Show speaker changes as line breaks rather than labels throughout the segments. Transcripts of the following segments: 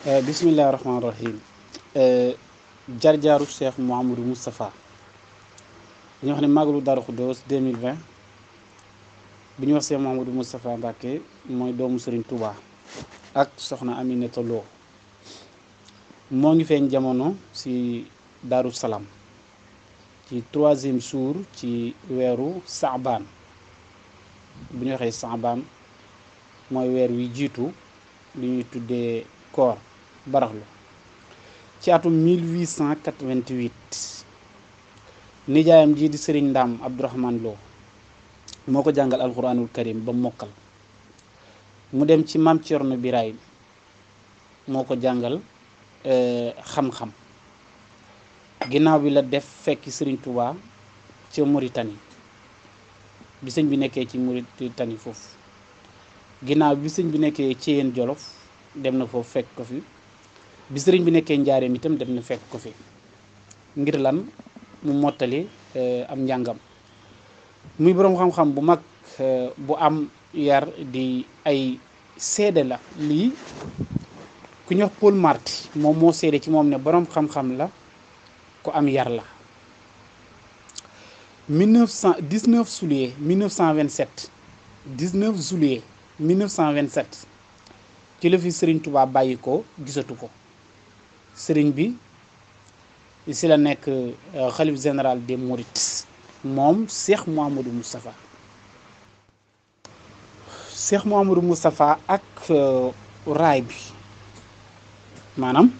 bismillahi rahmaani rahim jaar-jaaru Cheikh Mouhamadou Moustapha dañuy wax ne màggalu Darou Khoudoss 2020 bi ñu wax Cheikh Mouhamadou Moustapha Mbacké mooy doomu Serigne Touba ak soxna Aminata Lo moo ngi feeñ jamono ci Darou Salaam ci 3e jour ci weeru Saabaan bu ñu waxee Saabaan mooy weer wi jiitu li ñuy tuddee koor baraxlu ci atum 1888 nijaayam jii di sëriñ Ndaam Abdourahman Lo moo ko jàngal alxuraanul karim ba mokkal mu dem ci Maam Cerno Biraay moo ko jàngal xam-xam ginnaaw bi la def fekki sëriñ Touba ca Mauritanie bi sëñ bi nekkee ci Mauritanie foofu ginnaaw bi sëñ bi nekkee ci yéen Jolof dem na foofu fekk ko fi bi sëriñ bi nekkee njaareem itam dem na fekk ko fi ngir lan mu mottali am njàngam muy boroom xam-xam bu mag bu am yar di ay seede la lii ku ñuy wax Paul Marty moom moo seede ci moom ne boroom xam-xam la ku am yar la 19 juillet 1927 19 juillet 1927 ci la fi Serigne Touba bàyyi ko gisatu ko Serigne bi si la nekk xalif général des Mourides moom Cheikh Mouhamadou Moustapha Cheikh Mouhamadou Moustapha ak raay bi maanaam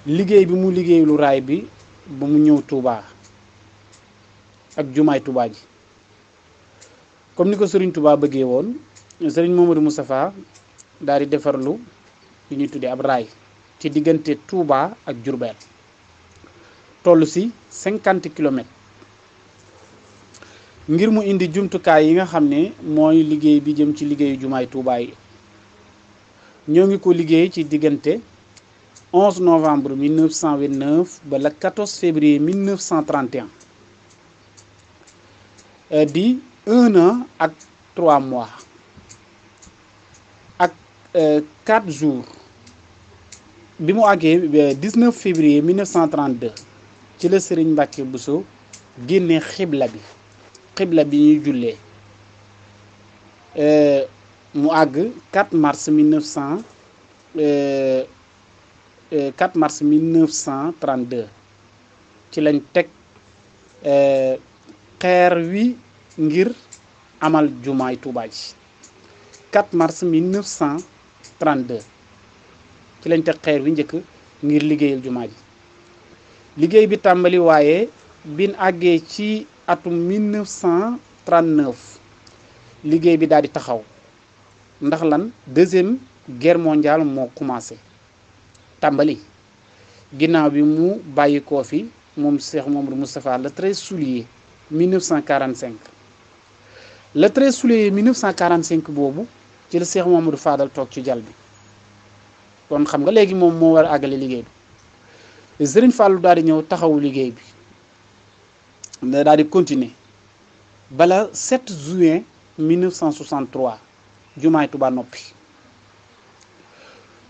liggéey bi mu liggéeylu raay bi ba mu ñëw Touba ak jumaay Touba ji comme ni ko Serigne Touba bëggee woon Serigne Mouhamadou Moustapha daal di defarlu li ñuy tuddee ab raay ci diggante Touba ak Diourbel toll ci 50 kilomètres ngir mu indi jumtukaay yi nga xam ne mooy liggéey bi jëm ci liggéeyu jumaay Touba yi ñoo ngi ko liggéey ci diggante 11 novembre 1929 ba le 14 février 1931 di 1 an ak 3 mois ak 4 jours bi mu àggee 19 février 1932 ci la Serigne Mbacké Bousso génne xibla bi ñuy jullee mu àgg 4 mars 1932 ci lañ teg xeer wi ngir amal jumaay Touba ji 4 mars 1932 ci lañ teg xeer wi njëkk ngir liggéeyal jumaa ji liggéey bi tàmbali waaye bin àggee ci atum 1939 liggéey bi daal di taxaw ndax lan 2e guerre mondiale moo commencé tàmbali ginnaaw bi mu bàyyi koo fi moom Cheikh Mouhamadou Moustapha le 13 juillet 1945 le 13 juillet 1945 boobu ci la Cheikh Mouhamadou Fadal toog ci jal bi kon xam nga léegi moom moo war a àggale liggéey bi Serigne Fallou daal di ñëw taxawu liggéey bi daal di continuer bala 7 juin 1963 jumaay Touba noppi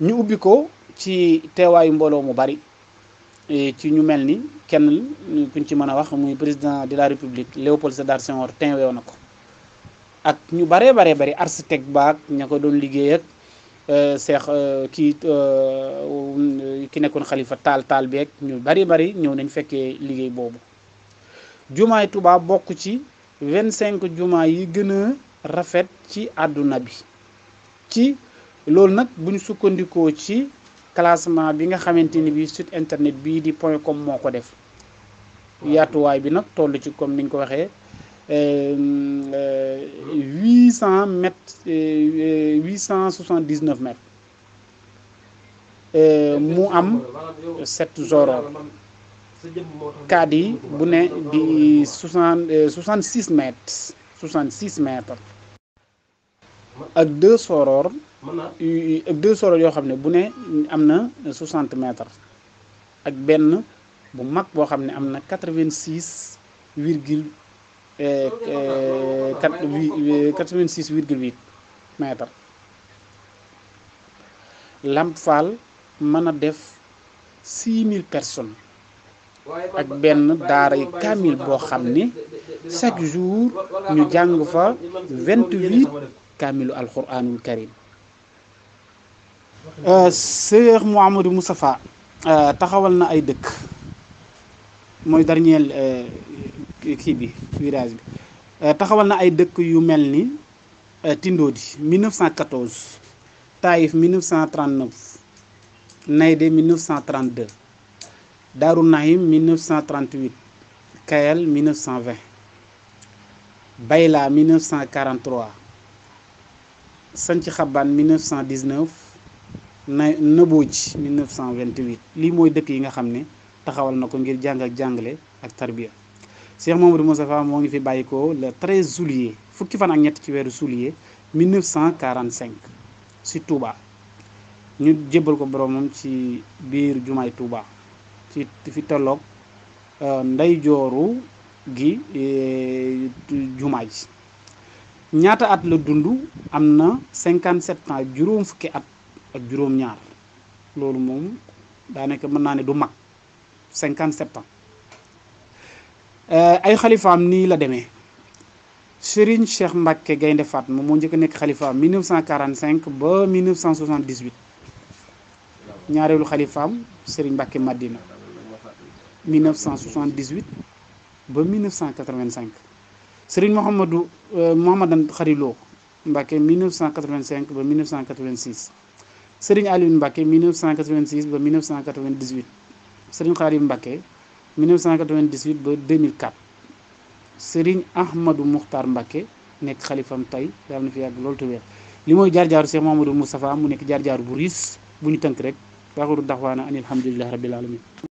ñu ubbi ko ci teewaayu mbooloo mu bari ci ñu mel ni kenn kuñ ci mën a wax muy président de la république Léopold Sédar Senghor teewee na ko ak ñu bari architecte baak ña ko doon liggéey ak Cheikh ki nekkoon xalifa taal beeg ñu bari ñëw nañ fekkee liggéey boobu jumaay Touba bokk ci 25 jumaa yi gën a rafet ci àdduna bi ci loolu nag bu ñu sukkandikoo ci classement bi nga xamante ni bi site internet bii di .com moo ko def yaatuwaay bi nag toll ci comme niñ ko waxee 800 mètres 879 mètres mu am 7 zoroor kaat yi bu ne di 66 mètres ak 2 soroor yoo xam ne bu ne am na 60 mètres ak benn bu mag boo xam ne am na 86 virgule 86,8 mètres Lamp Fall mën a def 6000 personnes ak benn daaray kaamil boo xam ni chaque jour ñu jàng fa 28 kaamilu alquranul karim. Cheikh Mouhamadou Moustapha taxawal na ay dëkk mooy dernier kii bi virage bi taxawal na ay dëkk yu mel ni Tindodi 1914 Taïf 1939 Naydé 1932 Daaru Nahim 1938 Kayal 1920 Bayla 1943 Santhi Xabaan 1919 Nëbooj 1928 lii mooy dëkk yi nga xam ne taxawal na ko ngir jàng ak jàngale ak tarbiya. Cheikh Mouhamadou Moustapha moo ngi fi bàyyikoo le 13 juillet fukki fan ak ñett ci weeru juillet 1945 si Touba ñu jébbal ko boromam ci biir jumaay Touba ci fi tolloog ndey jooru gi jumaa ji. ñaata at la dund am na 57 ans juróom fukki at ak juróom-ñaar loolu moom daanaka mën naa ne du mag 57 ans. ay xalifaam nii la demee Serigne Cheikh Mbacke Gaynde Fatma moo njëkk a nekk xalifaam 1945 ba 1978 ñaareelu xalifaam Serigne Mbacke Madina 1978 ba 1985 Serigne Mouhamadan Xariloo Mbacke 1985 ba 1986 Serigne Aliou Mbacke 1986 ba 1998 Serigne Khadim Mbacke 1998 ba 2004 Serigne Ahmadou Muxtar Mbacke nekk xalifam tey daal na fi yàgg loolu te wér li mooy jaar-jaaru Cheikh Mouhamadou Moustapha mu nekk jaar-jaaru bu riis bu ñu tënk rek waaxiru daxwaana ani alhamdulillahi rabbil alamin